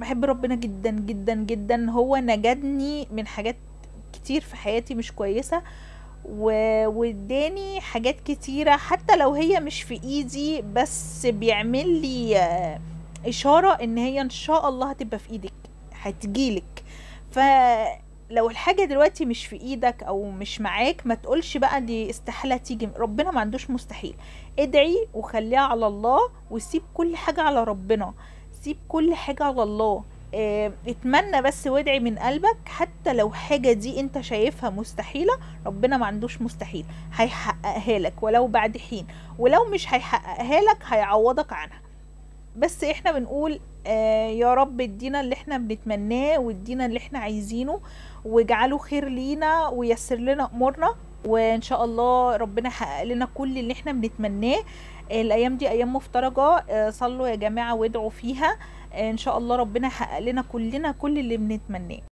بحب ربنا جدا جدا جدا، هو نجدني من حاجات كتير في حياتي مش كويسة، واداني حاجات كتيرة حتى لو هي مش في ايدي، بس بيعمل لي اشارة ان هي ان شاء الله هتبقى في ايدك، هتجيلك. فلو الحاجة دلوقتي مش في ايدك او مش معاك، ما تقولش بقى دي استحالة تيجي، ربنا ما عندوش مستحيل. ادعي وخليها على الله، وسيب كل حاجة على ربنا، سيب كل حاجة على الله. اتمنى بس وادعي من قلبك، حتى لو حاجة دي انت شايفها مستحيلة، ربنا ما عندوش مستحيل، هيحققها لك ولو بعد حين، ولو مش هيحققها لك هيعوضك عنها. بس احنا بنقول يا رب ادينا اللي احنا بنتمناه، وادينا اللي احنا عايزينه، واجعله خير لينا ويسر لنا امورنا، وان شاء الله ربنا يحقق لنا كل اللي احنا بنتمناه. الايام دي ايام مفترجة، صلوا يا جماعة وادعوا فيها، ان شاء الله ربنا يحقق لنا كلنا كل اللي بنتمناه.